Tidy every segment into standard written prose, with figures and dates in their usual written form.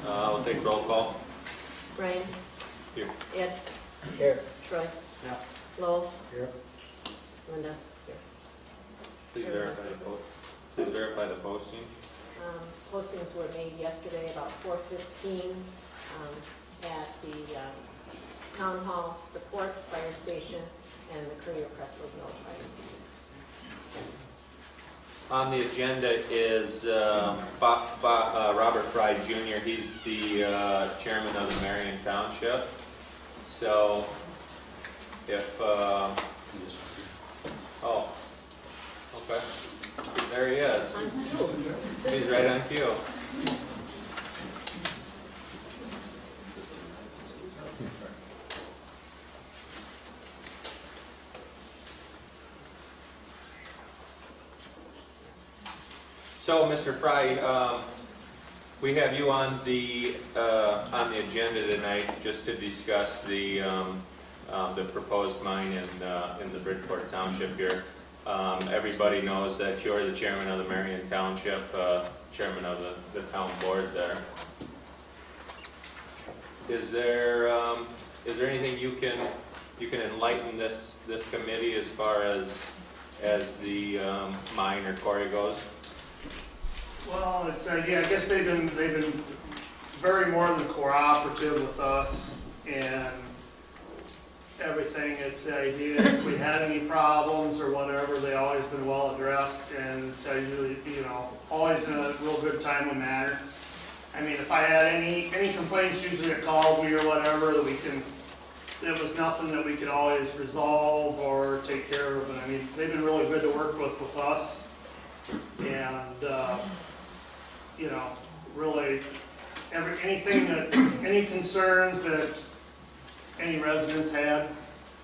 We'll take roll call. Brian? Here. Ed? Here. Troy? Yeah. Lowell? Here. Linda? Here. Please verify the posting. Postings were made yesterday about 4:15 at the town hall, the port, fire station, and the Courier Press was notified. On the agenda is Robert Fry Jr. He's the chairman of the Marion Township. So if, oh, okay, there he is. On cue. He's right on cue. So, Mr. Fry, we have you on the agenda tonight just to discuss the proposed mine in the Bridgeport Township here. Everybody knows that you're the chairman of the Marion Township, chairman of the town board there. Is there anything you can enlighten this committee as far as the mine or quarry goes? Well, it's yeah. I guess they've been very more than cooperative with us and everything. It's the idea if we had any problems or whatever, they always been well addressed, and it's usually always in a real good timely manner. I mean, if I had any complaints, usually they called me or whatever that we can. It was nothing that we could always resolve or take care of. And I mean, they've been really good to work with us, and. Really, any concerns that any residents had,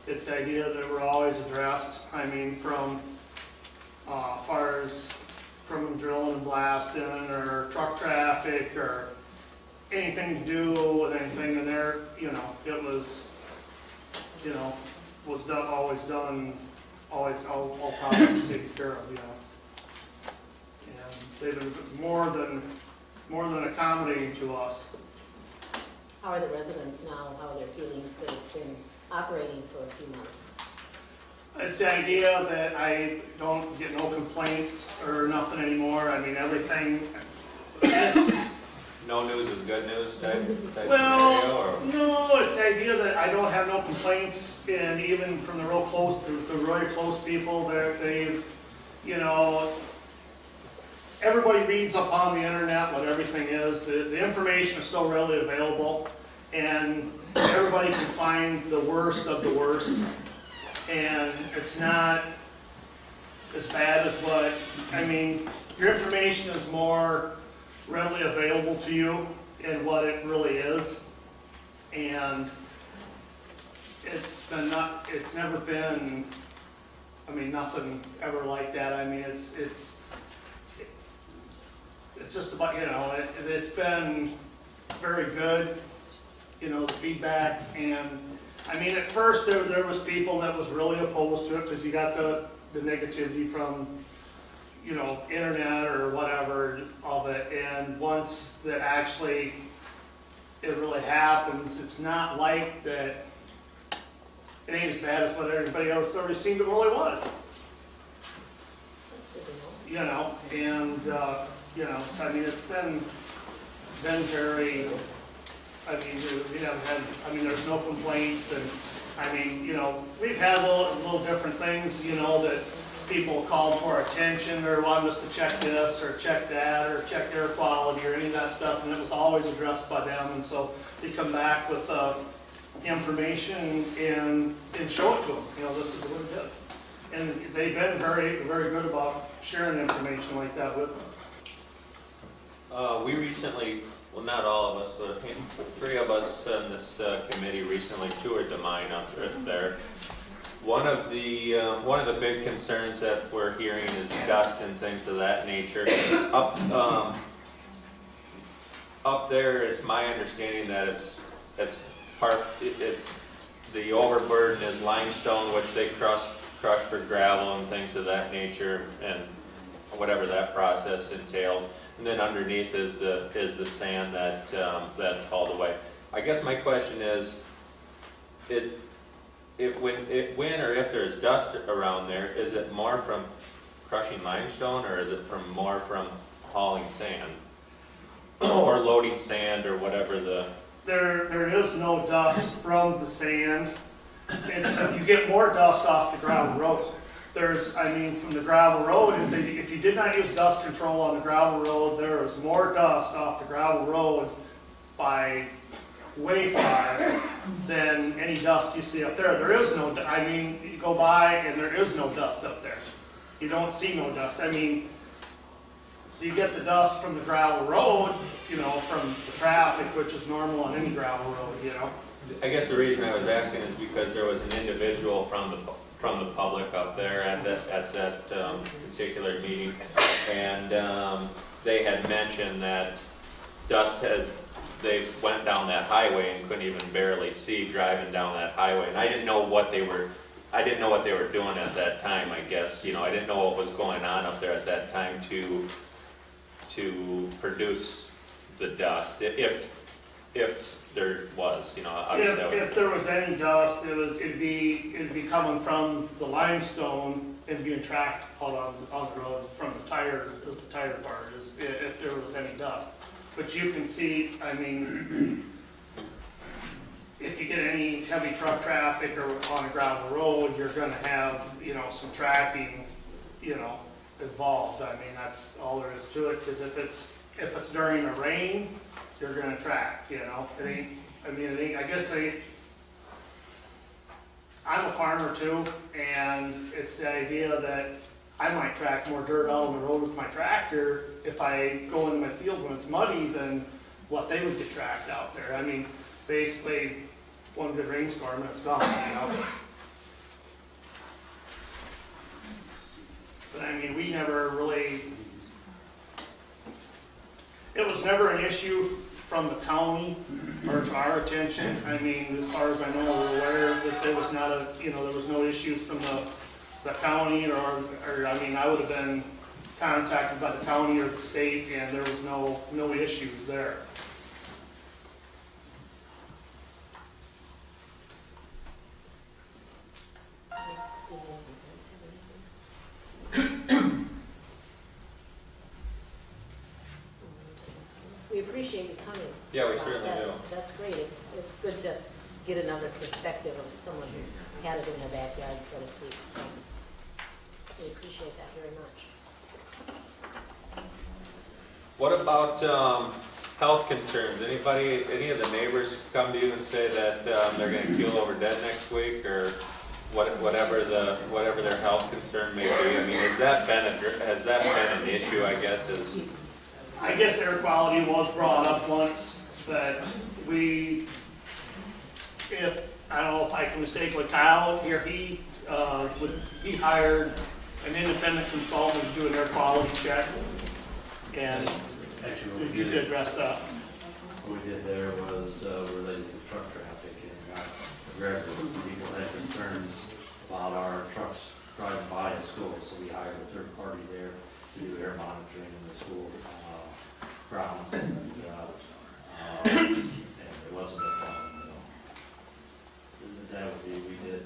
it's the idea that were always addressed. I mean, from far as from drilling and blasting or truck traffic or anything to do with anything in there, it was, was done, always done, always all problems taken care of, And they've been more than accommodating to us. How are the residents now? How are their feelings that it's been operating for a few months? It's the idea that I don't get no complaints or nothing anymore. I mean, everything, it's... No news is good news type Well, scenario, or? no, it's the idea that I don't have no complaints, and even from the real close, the really close people, they've, everybody reads up on the internet what everything is. The information is so readily available, and everybody can find the worst of the worst. And it's not as bad as your information is more readily available to you in what it really is. And it's never been, nothing ever like that. I mean, it's just about, it's been very good, the feedback. And at first there was people that was really opposed to it because you got the negativity from, internet or whatever of it. And once that actually it really happens, it's not like that. It ain't as bad as what everybody else already seemed it really was. That's good to know. So it's been very, we haven't had, there's no complaints, and, we've had little different things, that people called for our attention, or wanted us to check this, or check that, or check air quality, or any of that stuff, and it was always addressed by them, and so they come back with, information and show it to them, this is what it is. And they've been very, very good about sharing information like that with us. We recently, well, not all of us, but I think 3 of us in this committee recently toured the mine up there. One of the big concerns that we're hearing is dust and things of that nature. Up there, it's my understanding that it's the overburden is limestone, which they crush for gravel and things of that nature, and whatever that process entails. and then underneath is the sand that, that's hauled away. I guess my question is, when or if there's dust around there, is it more from crushing limestone, or is it more from hauling sand? Or loading sand, or whatever the... There is no dust from the sand. You get more dust off the gravel road. From the gravel road, if you did not use dust control on the gravel road, there is more dust off the gravel road by way far than any dust you see up there. There is no, you go by and there is no dust up there. You don't see no dust. You get the dust from the gravel road, from the traffic, which is normal on any gravel road, I guess the reason I was asking is because there was an individual from the public up there at that particular meeting, and they had mentioned that they went down that highway and couldn't even barely see driving down that highway, and I didn't know what they were doing at that time. I guess I didn't know what was going on up there at that time to produce the dust, if there was, obviously. If there was any dust, it'd be coming from the limestone and being tracked out on the road from the tire part, if there was any dust. But you can see, if you get any heavy truck traffic or on a gravel road, you're gonna have, some tracking, involved. That's all there is to it, because if it's during a rain, you're gonna track, it ain't, I'm a farmer too, and it's the idea that I might track more dirt out on the road with my tractor if I go into my field when it's muddy than what they would get tracked out there. Basically, one good rainstorm and it's gone, But we never really, it was never an issue from the county or to our attention. As far as I know, we're aware that there was not there was no issues from the county or I would have been contacted by the county or the state, and there was no issues there. We appreciate you coming. Yeah, we certainly do. That's great. It's good to get another perspective of someone who's had it in their backyard, so to speak. So we appreciate that very much. What about health concerns? Any of the neighbors come to you and say that they're going to keel over dead next week, or whatever their health concern may be? Has that been an issue? I guess air quality was brought up once, but I don't know if I can mistake with Kyle here, he hired an independent consultant to do an air quality check, and Actually, you could address that. what we did there was related to truck traffic, and residents and people had concerns about our trucks driving by a school, so we hired a third party there to do air monitoring in the school grounds, and it wasn't a problem. That would be, we did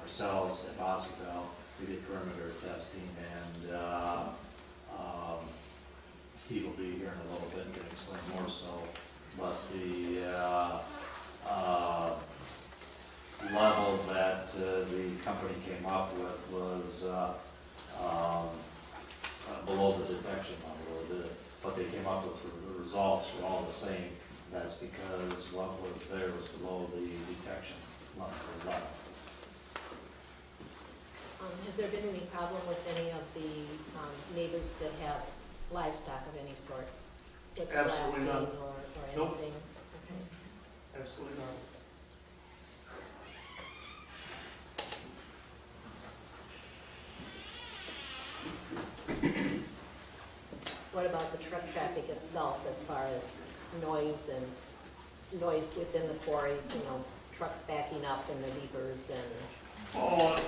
ourselves at Boswell, we did perimeter testing, and Steve will be here in a little bit and can explain more so, but the level that the company came up with was below the detection level. What they came up with, the results were all the same. That's because what was there was below the detection level. Has there been any problem with any of the neighbors that have livestock of any sort? With the Absolutely blasting none. or Nope. anything? Okay. Absolutely not. What about the truck traffic itself, as far as noise within the quarry, trucks backing up and the leavers and... Oh,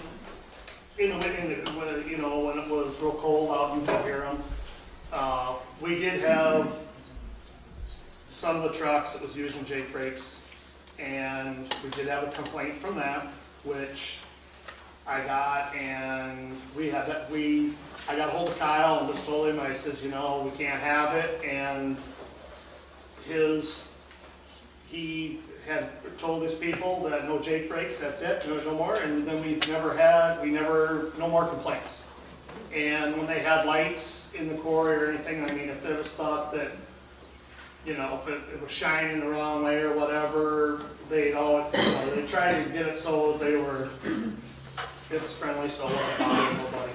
when it was real cold out, you could hear them. We did have some of the trucks that was using Jake brakes, and we did have a complaint from that, which I got, and I got hold of Kyle and just told him, I says, you know, we can't have it, and he had told his people that no Jake brakes, that's it, no more, and then no more complaints. And when they had lights in the quarry or anything, I mean, if there was thought that, you know, if it was shining the wrong way or whatever, they tried to get it so it was friendly, so it wasn't bothering nobody.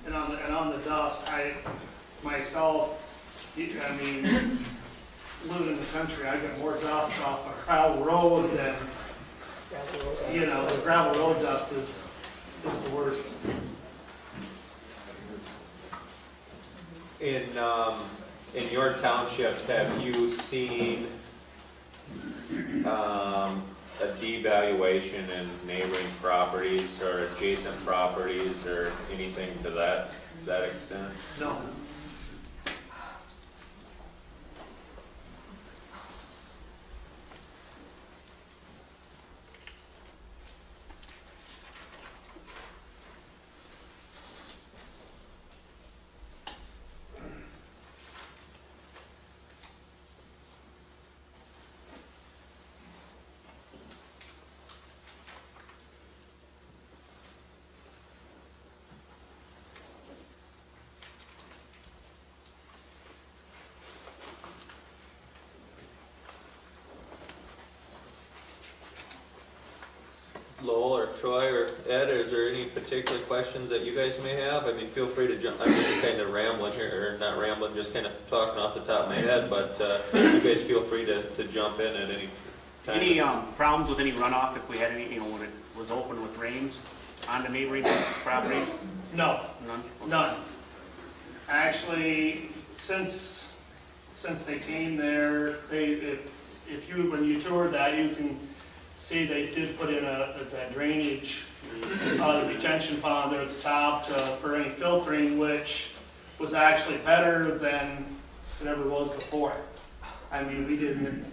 And on the dust, myself, I mean, living in the country, I get more dust off a gravel road than, you know, the gravel road dust is the worst. In your townships, have you seen a devaluation in neighboring properties or adjacent properties or anything to that extent? No. Lowell or Troy or Ed, is there any particular questions that you guys may have? I mean, feel free to jump. I'm just kind of rambling here, or not rambling, just kind of talking off the top of my head, but you guys feel free to jump in at any time. Any problems with any runoff if we had any, when it was open with rains on the neighboring properties? No. None? None. Actually, since they came there, when you toured that, you can see they did put in that drainage, the retention pond there at the top for any filtering, which was actually better than it ever was before. I mean,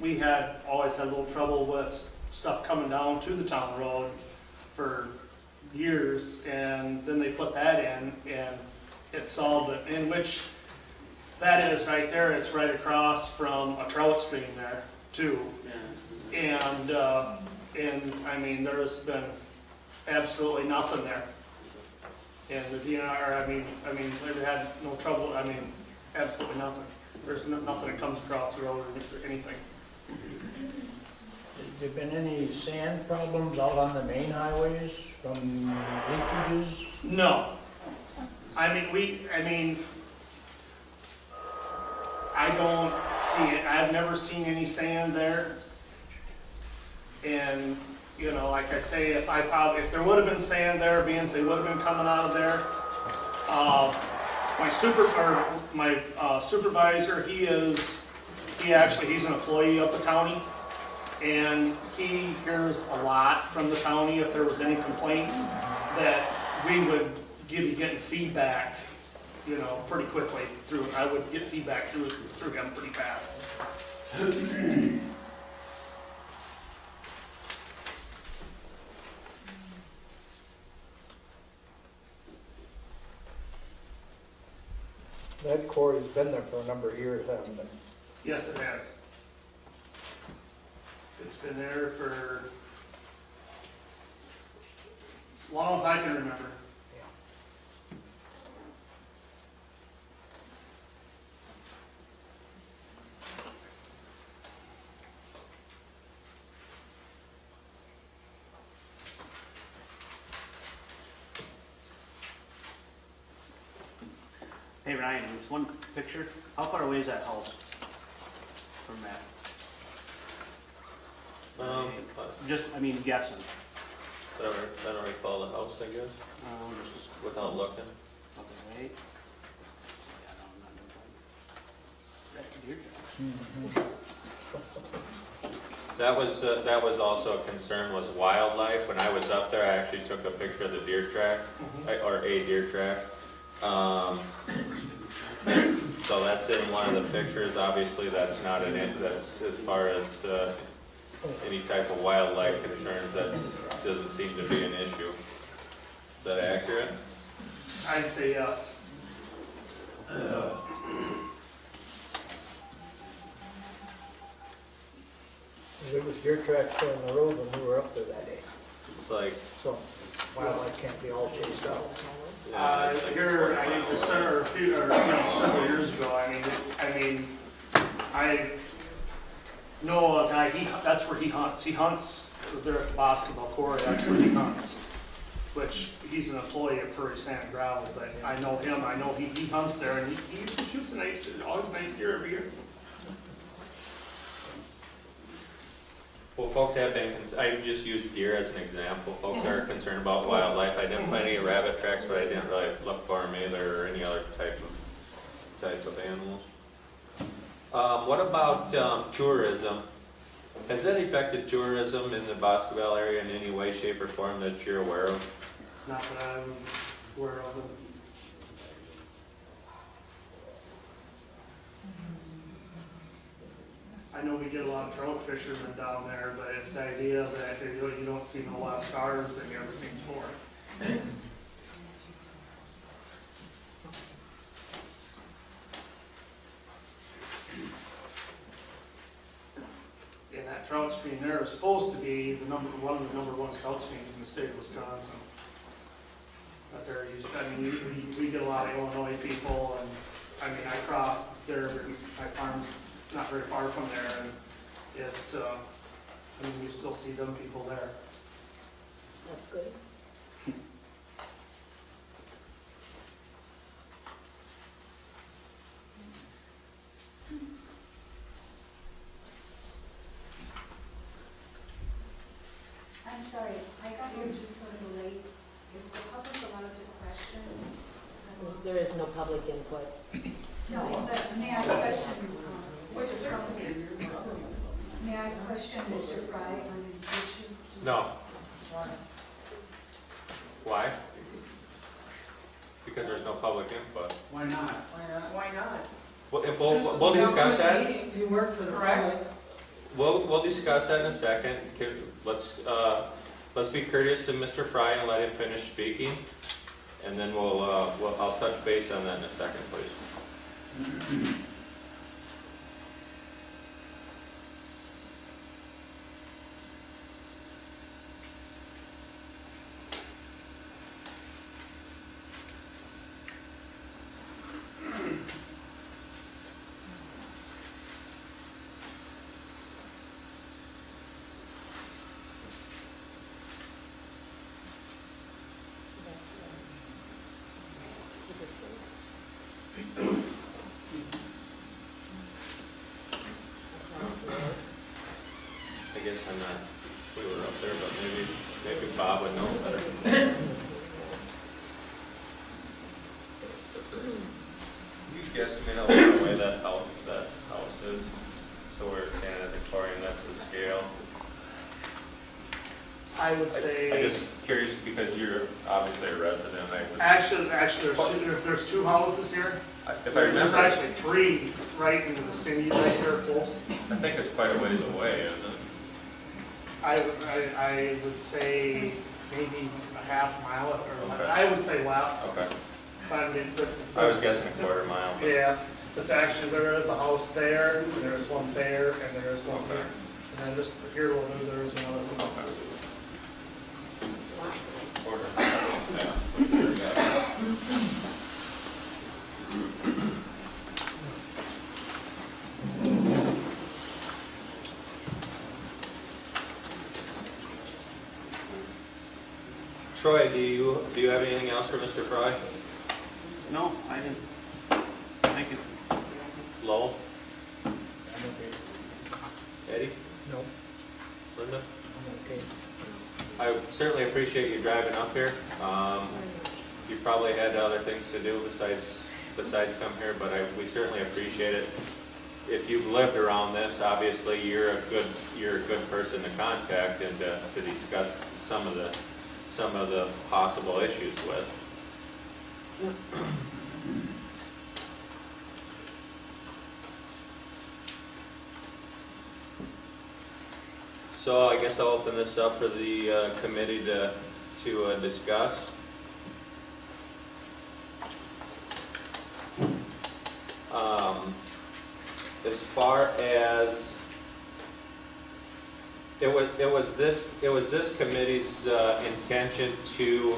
we always had a little trouble with stuff coming down to the town road for years, and then they put that in, and it solved it, in which that is right there, it's right across from a trout stream there, too. And I mean, there's been absolutely nothing there. And the DNR, I mean, they've had no trouble, I mean, absolutely nothing. There's nothing that comes across the road or anything. Has there been any sand problems out on the main highways from leakages? No. I don't see it. I've never seen any sand there. And, you know, like I say, if there would have been sand there, being they would have been coming out of there. My supervisor, he's an employee of the county, and he hears a lot from the county if there was any complaints, that we would be getting feedback, you know, pretty quickly through. I would get feedback through him pretty fast. That quarry's been there for a number of years, hasn't it? Yes, it has. It's been there for as long as I can remember. Hey Ryan, this one picture, how far away is that house from that? Guessing. I don't recall the house, I guess, Just without looking. okay, wait. Yeah, no, I'm not doing that. Deer That was also a concern, was wildlife. When I was up there, I actually took a picture of the deer track, or a deer track. So that's in one of the pictures. Obviously, that's not that's as far as any type of wildlife concerns, doesn't seem to be an issue. Is that accurate? I'd say yes. There was deer tracks on the road when we were up there that day, It's like, so wildlife can't be all chased out. Here, I mean, several years ago, I know a guy, that's where he hunts. He hunts there at the basketball court, that's where he hunts. Which, he's an employee of Prairie Sand and Gravel, but I know him, I know he hunts there, and he shoots always nice deer every year. well, folks have been, I just used deer as an example. Folks are concerned about wildlife. I didn't find any rabbit tracks, but I didn't really look for them either, or any other type of animals. What about tourism? Has that affected tourism in the Boscoville area in any way, shape, or form that you're aware of? Not that I'm aware of. I know we get a lot of trout fishermen down there, but it's the idea that you don't see no less cars than you ever seen before. And that trout stream there is supposed to be the number one trout streams in the state of Wisconsin. But they're used, we get a lot of Illinois people, and, I cross there, my farm's not very far from there, and you still see them people there. That's good. I'm sorry, I got here just a little late. Is the public allowed to question? There is no public input. No, but may I question, Mr. Fry? May I question Mr. Fry on an issue? No. Why? Because there's no public input. Why not? Why not? Well, if we'll discuss that. You work for the public. We'll discuss that in a second. Let's be courteous to Mr. Fry and let him finish speaking, and then I'll touch base on that in a second, please. I guess I'm not, we were up there, but maybe Bob would know better. You guesstimate how far away that house is? So we're standing at Victoria, and that's the scale. I would say. I'm just curious because you're obviously a resident. Actually, there's two houses here. If I There's remember, actually three right in the vicinity right there, close. I think it's quite a ways away, isn't it? I would say maybe a half mile or less. Okay. I would say less. Okay. But I was guessing a quarter mile. But yeah, but actually there is a house there, and there's one there, and there's one Okay. here. And then just here a little bit, there is another one. Okay. Lots of them. Quarter mile. Yeah. Troy, do you have anything else for Mr. Fry? No, I didn't. Thank you. Lowell? I'm okay. Eddie? No, Linda? I'm okay. I certainly appreciate you driving up here. You probably had other things to do besides come here, but we certainly appreciate it. if you've lived around this, obviously you're a good person to contact and to discuss some of the possible issues with. So I guess I'll open this up for the committee to discuss. As far as it was this committee's intention to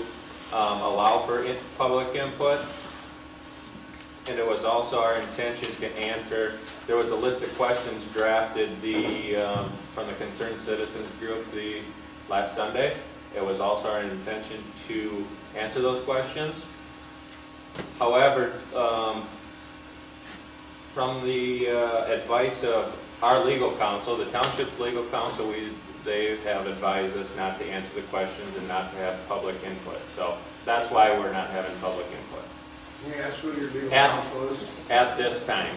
allow for public input, and it was also our intention to answer. There was a list of questions drafted from the Concerned Citizens Group last Sunday. It was also our intention to answer those questions. However, from the advice of our legal counsel, the township's legal counsel, they have advised us not to answer the questions and not to have public input. So that's why we're not having public input. Can you ask who your legal At- counsel is? At this time.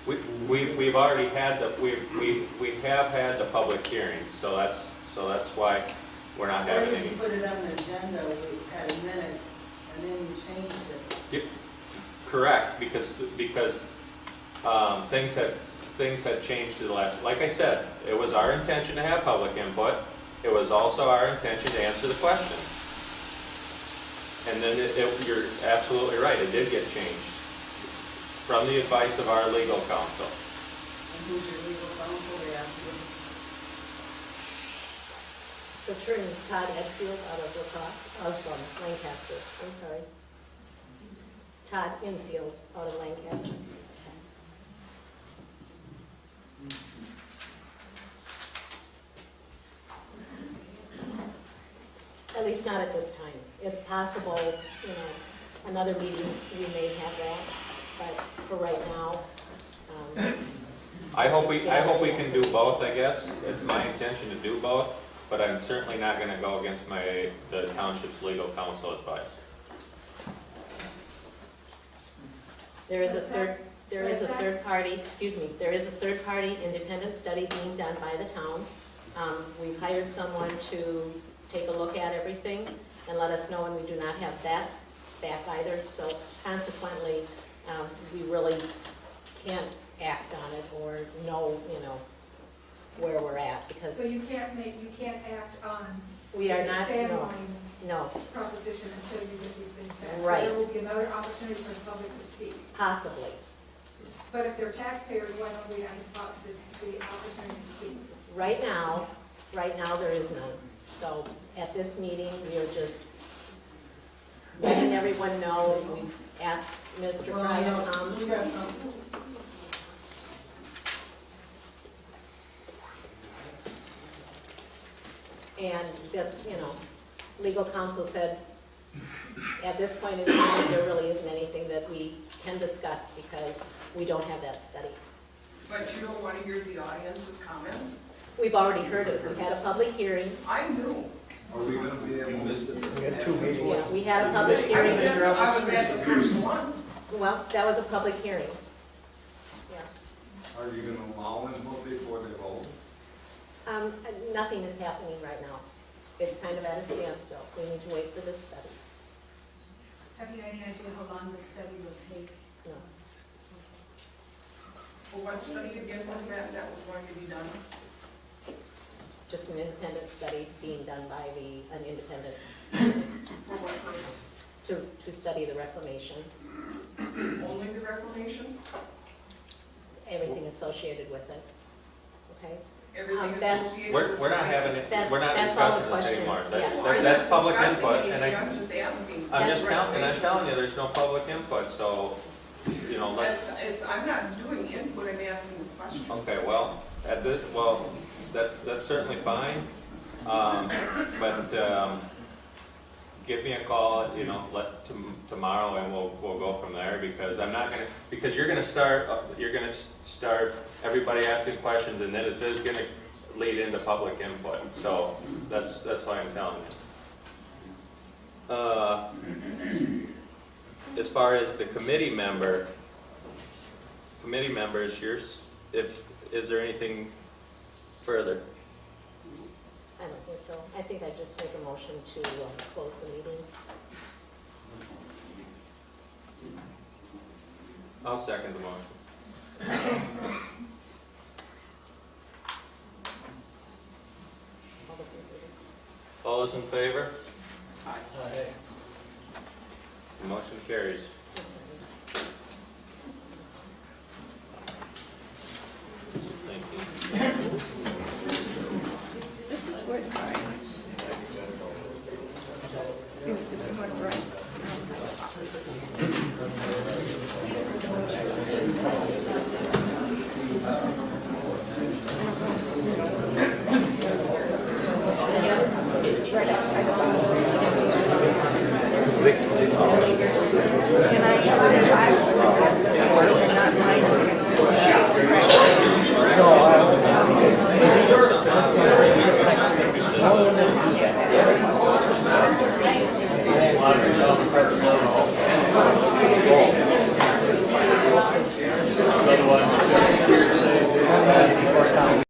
We've already had we have had the public hearings, so that's why we're not Why having did any. you put it on the agenda, we had a minute, and then you changed it? Correct, because things had changed to the last. Like I said, it was our intention to have public input. It was also our intention to answer the questions. And then you're absolutely right, it did get changed from the advice of our legal counsel. And who's your legal counsel, they asked you? It's Attorney Todd Edfield out of Lancaster, I'm sorry. Todd Infield out of Lancaster. At least not at this time. It's possible, another meeting, we may have that, but for right now, I hope we can do both, I guess. It's my intention to do both, but I'm certainly not gonna go against the township's legal counsel advice. there is a third party independent study being done by the town. We've hired someone to take a look at everything and let us know when we do not have that back either. So consequently, we really can't act on it or know, where we're at because So you can't act on we are not, sand no, mine no, proposition until you get these things back. Right. So there will be another opportunity for the public to speak. possibly. But if they're taxpayers, why don't we have the opportunity to speak? Right now, there is none. So at this meeting, we are just letting everyone know. We've asked Mr. Fry to come. We got something. And that's, legal counsel said, at this point in time, there really isn't anything that we can discuss because we don't have that study. But you don't want to hear the audience's comments? We've already heard it. We had a public hearing. I knew. Are we gonna be able to? We had two meetings. Yeah, we had a public I hearing. was at the first one. Well, that was a public hearing. Yes. Are you gonna allow input before they vote? Nothing is happening right now. It's kind of at a standstill. We need to wait for this study. Have you any idea how long this study will take? No. Well, what study again was that was going to be done? Just an independent study being done by an independent For what purpose? to study the reclamation, Only the reclamation? everything associated with it. Okay? Everything that's- associated? We're not having it, That's- we're not that's all the discussing this anymore. questions, yeah. I'm That's not public discussing input, and anything, I'm just asking. I'm telling you, there's no public input, so, let's. I'm not doing input, I'm asking the question. Okay, well, that's certainly fine, but, give me a call, tomorrow and we'll go from there because I'm not gonna, because you're gonna start everybody asking questions and then it is gonna lead into public input, so that's why I'm telling you. as far as the committee members, is there anything further? I don't think so. I think I just make a motion to close the meeting. I'll second the motion. All those in favor? All those in favor? Hey. The motion carries.